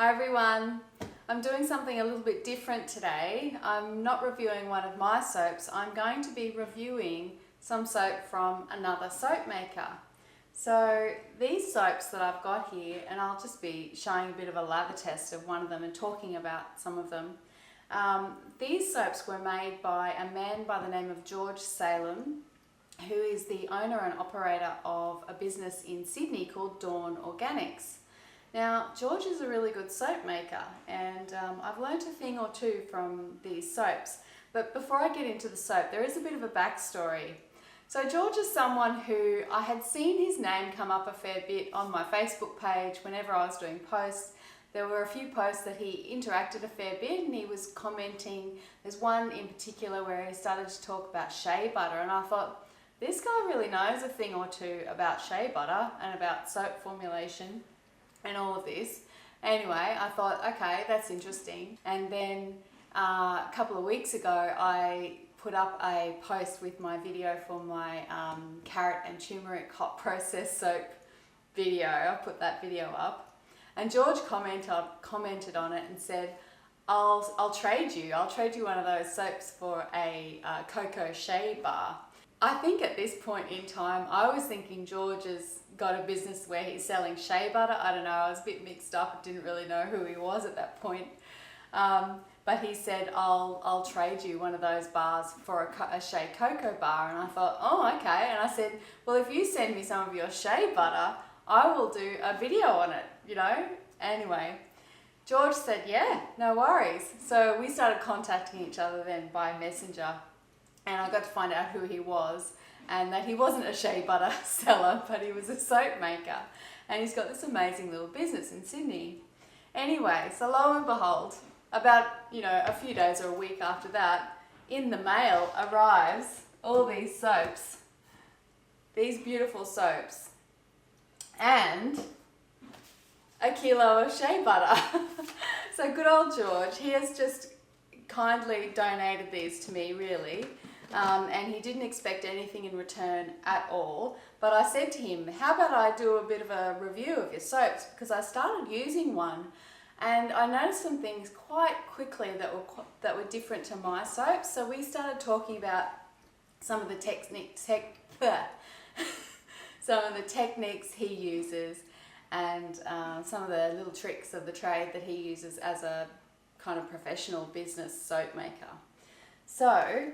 Hi everyone, I'm doing something a little bit different today. I'm not reviewing one of my soaps, I'm going to be reviewing some soap from another soap maker. So these soaps that I've got here, and I'll just be showing a bit of a lather test of one of them and talking about some of them. These soaps were made by a man by the name of George Salem, who is the owner and operator of a business in Sydney called Dawn Organics. Now, George is a really good soap maker, and I've learnt a thing or two from these soaps. But before I get into the soap, there is a bit of a backstory. So George is someone who I had seen his name come up a fair bit on my Facebook page whenever I was doing posts. There were a few posts that he interacted a fair bit, and he was commenting. There's one in particular where he started to talk about shea butter, and I thought, this guy really knows a thing or two about shea butter and about soap formulation and all of this. Anyway, I thought, okay, that's interesting. And then a couple of weeks ago, I put up a post with my video for my carrot and turmeric hot process soap video. I put that video up, and George commented on it and said, I'll trade you one of those soaps for a cocoa shea bar. I think at this point in time, I was thinking George has got a business where he's selling shea butter. I don't know, I was a bit mixed up, didn't really know who he was at that point. But he said, I'll trade you one of those bars for a shea cocoa bar. And I thought, oh, okay. And I said, well, if you send me some of your shea butter, I will do a video on it, you know? Anyway, George said, yeah, no worries. So we started contacting each other then by messenger. And I got to find out who he was, and that he wasn't a shea butter seller, but he was a soap maker. And he's got this amazing little business in Sydney. Anyway, so lo and behold, about, a few days or a week after that, in the mail arrives all these soaps, these beautiful soaps, and a kilo of shea butter. So good old George, he has just kindly donated these to me, really. And he didn't expect anything in return at all. But I said to him, how about I do a bit of a review of your soaps? Because I started using one, and I noticed some things quite quickly that were different to my soaps. So we started talking about some of the some of the techniques he uses, and some of the little tricks of the trade that he uses as a kind of professional business soap maker. So,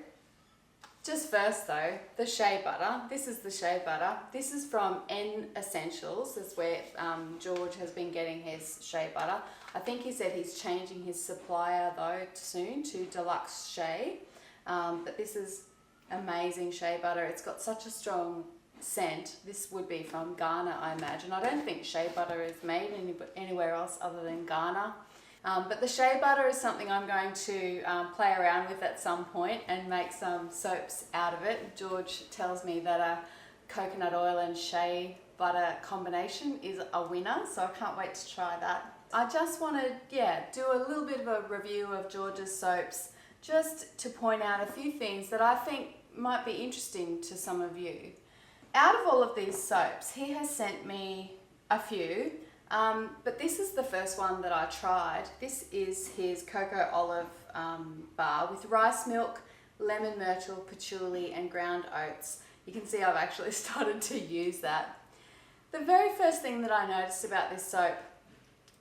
just first though, the shea butter. This is the shea butter. This is from N Essentials. That's where George has been getting his shea butter. I think he said he's changing his supplier though soon to Deluxe Shea. But this is amazing shea butter. It's got such a strong scent. This would be from Ghana, I imagine. I don't think shea butter is made anywhere else other than Ghana. But the shea butter is something I'm going to play around with at some point and make some soaps out of it. George tells me that a coconut oil and shea butter combination is a winner, so I can't wait to try that. I just want to, do a little bit of a review of George's soaps, just to point out a few things that I think might be interesting to some of you. Out of all of these soaps, he has sent me a few. But this is the first one that I tried. This is his cocoa olive bar with rice milk, lemon myrtle, patchouli and ground oats. You can see I've actually started to use that. The very first thing that I noticed about this soap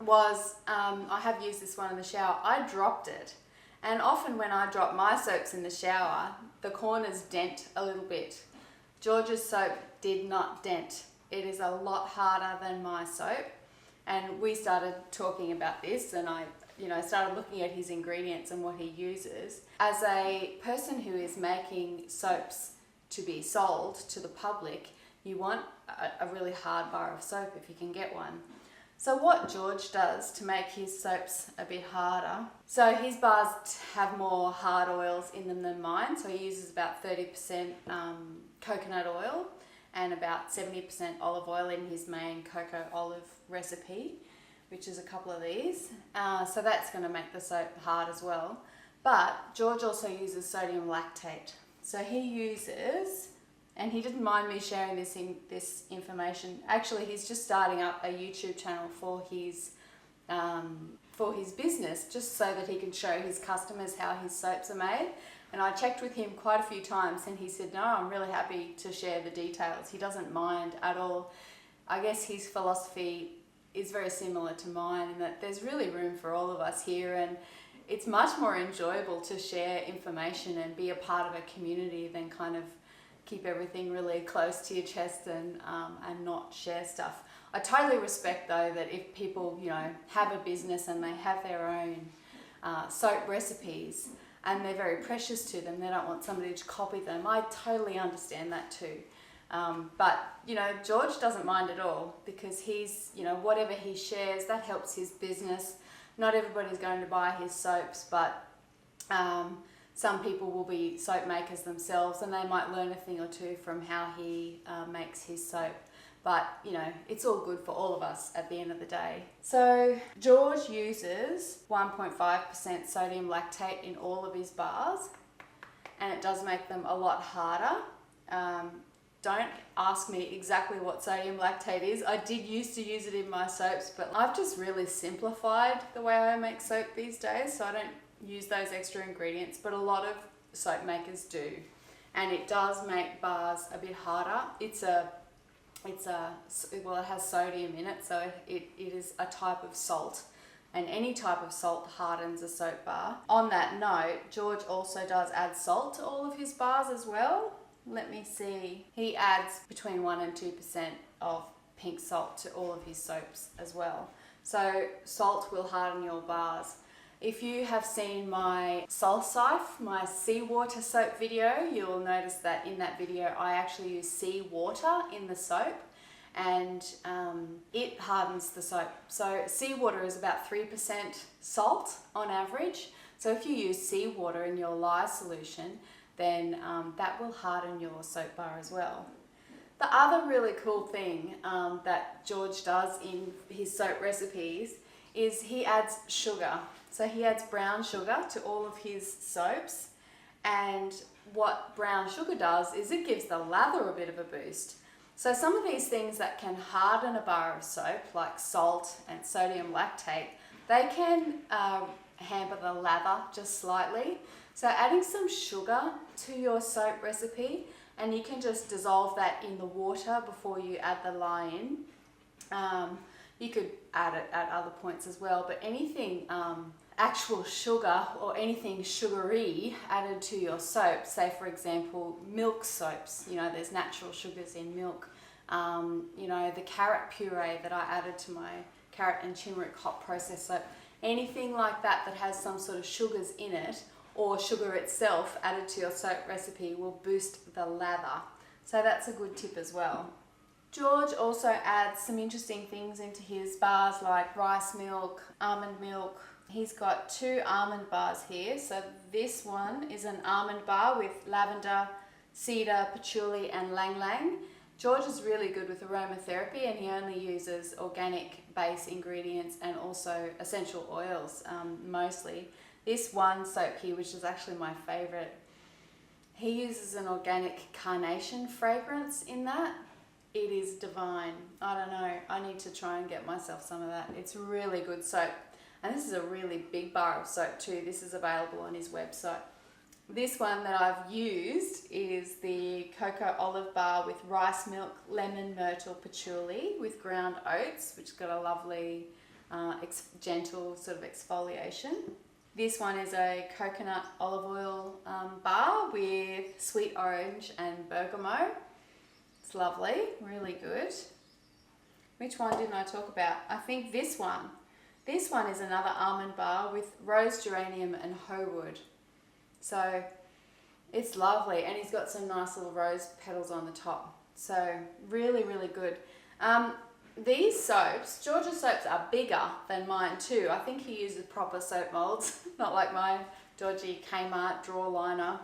was, I have used this one in the shower, I dropped it. And often when I drop my soaps in the shower, the corners dent a little bit. George's soap did not dent. It is a lot harder than my soap. And we started talking about this, and I started looking at his ingredients and what he uses. As a person who is making soaps to be sold to the public, you want a really hard bar of soap if you can get one. So what George does to make his soaps a bit harder, so his bars have more hard oils in them than mine, so he uses about 30% coconut oil and about 70% olive oil in his main cocoa olive recipe, which is a couple of these. So that's going to make the soap hard as well. But George also uses sodium lactate. So he uses, and he didn't mind me sharing this information. Actually, he's just starting up a YouTube channel for his for his business, just so that he can show his customers how his soaps are made. And I checked with him quite a few times and he said, no, I'm really happy to share the details. He doesn't mind at all. I guess his philosophy is very similar to mine in that there's really room for all of us here, and it's much more enjoyable to share information and be a part of a community than kind of keep everything really close to your chest and not share stuff. I totally respect though that if people, you know, have a business and they have their own soap recipes and they're very precious to them, they don't want somebody to copy them. I totally understand that too. But, you know, George doesn't mind at all because he's, you know, whatever he shares, that helps his business. Not everybody's going to buy his soaps, but some people will be soap makers themselves and they might learn a thing or two from how he makes his soap. But, you know, it's all good for all of us at the end of the day. So George uses 1.5% sodium lactate in all of his bars, and it does make them a lot harder. Don't ask me exactly what sodium lactate is. I did used to use it in my soaps, but I've just really simplified the way I make soap these days, so I don't use those extra ingredients, but a lot of soap makers do. And it does make bars a bit harder. Well, it has sodium in it, so it is a type of salt, and any type of salt hardens a soap bar. On that note, George also does add salt to all of his bars as well. Let me see. He adds between 1 and 2% of pink salt to all of his soaps as well. So salt will harden your bars. If you have seen my Solsife, my seawater soap video, you'll notice that in that video I actually use seawater in the soap, and it hardens the soap. So seawater is about 3% salt on average. So if you use seawater in your lye solution, then that will harden your soap bar as well. The other really cool thing that George does in his soap recipes is he adds sugar. So he adds brown sugar to all of his soaps, and what brown sugar does is it gives the lather a bit of a boost. So some of these things that can harden a bar of soap, like salt and sodium lactate, they can hamper the lather just slightly. So adding some sugar to your soap recipe, and you can just dissolve that in the water before you add the lye in. You could add it at other points as well, but anything actual sugar or anything sugary added to your soap, say for example milk soaps, you know, there's natural sugars in milk, you know, the carrot puree that I added to my carrot and turmeric hot process soap, anything like that that has some sort of sugars in it, or sugar itself added to your soap recipe, will boost the lather. So that's a good tip as well. George also adds some interesting things into his bars like rice milk, almond milk. He's got 2 almond bars here. So this one is an almond bar with lavender, cedar, patchouli and ylang ylang. George is really good with aromatherapy, and he only uses organic base ingredients and also essential oils mostly. This one soap here, which is actually my favourite, he uses an organic carnation fragrance in that. It is divine. I don't know, I need to try and get myself some of that. It's really good soap. And this is a really big bar of soap too. This is available on his website. This one that I've used is the cocoa olive bar with rice milk, lemon, myrtle, patchouli with ground oats, which has got a lovely gentle sort of exfoliation. This one is a coconut olive oil bar with sweet orange and bergamot. It's lovely, really good. Which one didn't I talk about? I think this one. This one is another almond bar with rose geranium and hoe wood. So it's lovely, and he's got some nice little rose petals on the top. So really, really good. These soaps, George's soaps are bigger than mine too. I think he uses proper soap molds, not like my dodgy Kmart drawer liner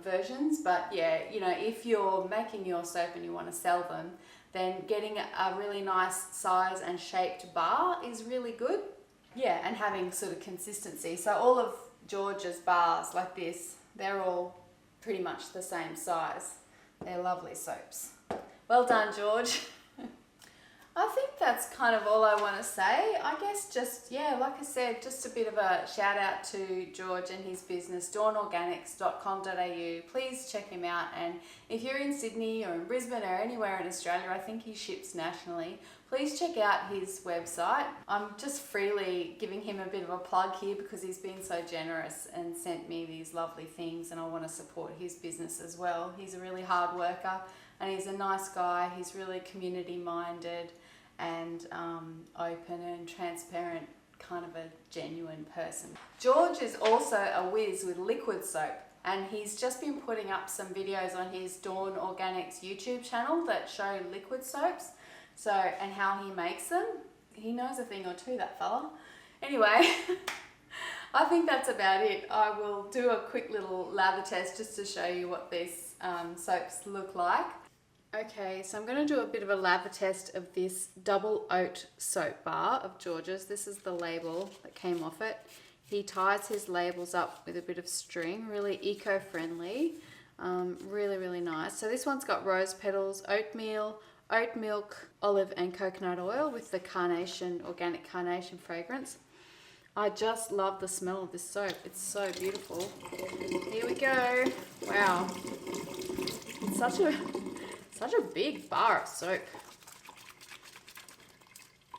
versions. But yeah, you know, if you're making your soap and you want to sell them, then getting a really nice size and shaped bar is really good. Yeah, and having sort of consistency. So all of George's bars like this, they're all pretty much the same size. They're lovely soaps. Well done, George. I think that's kind of all I want to say. I guess just, yeah, like I said, just a bit of a shout out to George and his business, dawnorganics.com.au. Please check him out. And if you're in Sydney or in Brisbane or anywhere in Australia, I think he ships nationally, please check out his website. I'm just freely giving him a bit of a plug here because he's been so generous and sent me these lovely things, and I want to support his business as well. He's a really hard worker and he's a nice guy. He's really community minded and open and transparent, kind of a genuine person. George is also a whiz with liquid soap, and he's just been putting up some videos on his Dawn Organics YouTube channel that show liquid soaps, so, and how he makes them. He knows a thing or two, that fella. Anyway, I think that's about it. I will do a quick little lather test just to show you what these soaps look like. Okay, so I'm going to do a bit of a lather test of this double oat soap bar of George's. This is the label that came off it. He ties his labels up with a bit of string, really eco-friendly, really, really nice. So this one's got rose petals, oatmeal, oat milk, olive and coconut oil with the carnation, organic carnation fragrance. I just love the smell of this soap. It's so beautiful. Here we go. Wow. It's such a big bar of soap.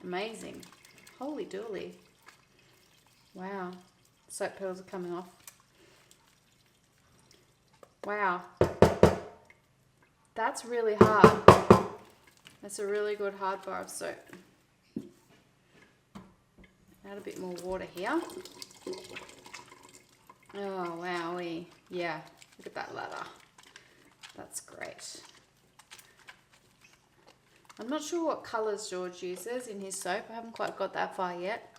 Amazing. Holy dooly. Wow. Soap petals are coming off. Wow. That's really hard. That's a really good hard bar of soap. Add a bit more water here. Oh, wowee. Yeah, look at that lather. That's great. I'm not sure what colours George uses in his soap. I haven't quite got that far yet.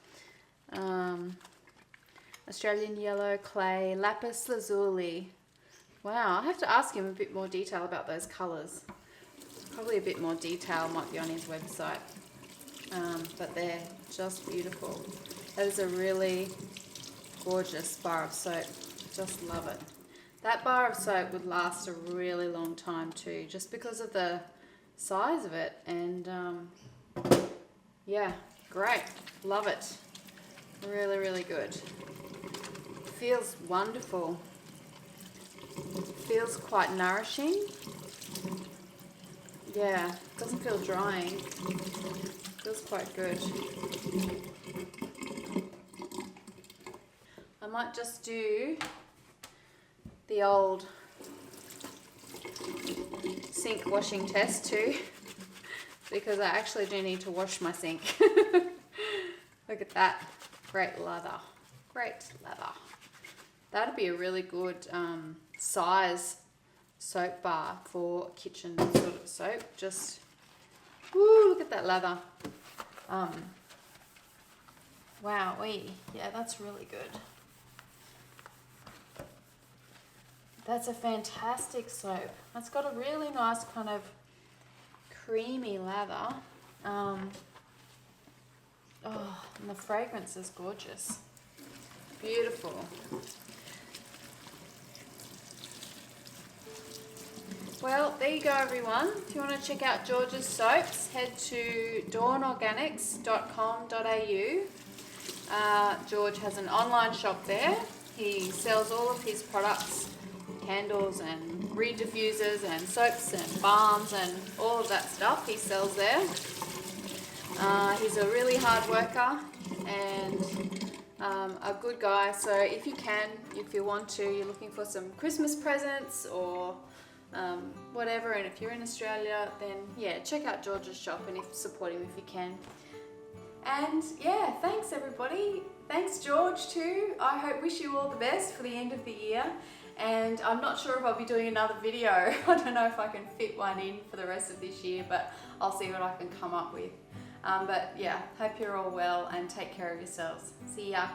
Australian yellow, clay, lapis lazuli. Wow, I have to ask him a bit more detail about those colours. Probably a bit more detail might be on his website. But they're just beautiful. That is a really gorgeous bar of soap. Just love it. That bar of soap would last a really long time too, just because of the size of it. And yeah, great. Love it. Really, really good. Feels wonderful. Feels quite nourishing. Yeah, doesn't feel drying. Feels quite good. I might just do the old sink washing test too, because I actually do need to wash my sink. Look at that. Great lather. Great lather. That'd be a really good size soap bar for kitchen sort of soap. Just, woo, look at that lather. Wowee. Yeah, that's really good. That's a fantastic soap. It's got a really nice kind of creamy lather. Oh, and the fragrance is gorgeous. Beautiful. Well, there you go everyone. If you want to check out George's soaps, head to dawnorganics.com.au. George has an online shop there. He sells all of his products, candles and reed diffusers and soaps and balms and all of that stuff he sells there. He's a really hard worker and a good guy. So if you can, if you want to, you're looking for some Christmas presents or whatever, and if you're in Australia, then yeah, check out George's shop and support him if you can. And yeah, thanks everybody. Thanks George too. I wish you all the best for the end of the year. And I'm not sure if I'll be doing another video. I don't know if I can fit one in for the rest of this year, but I'll see what I can come up with. But yeah, hope you're all well and take care of yourselves. See ya.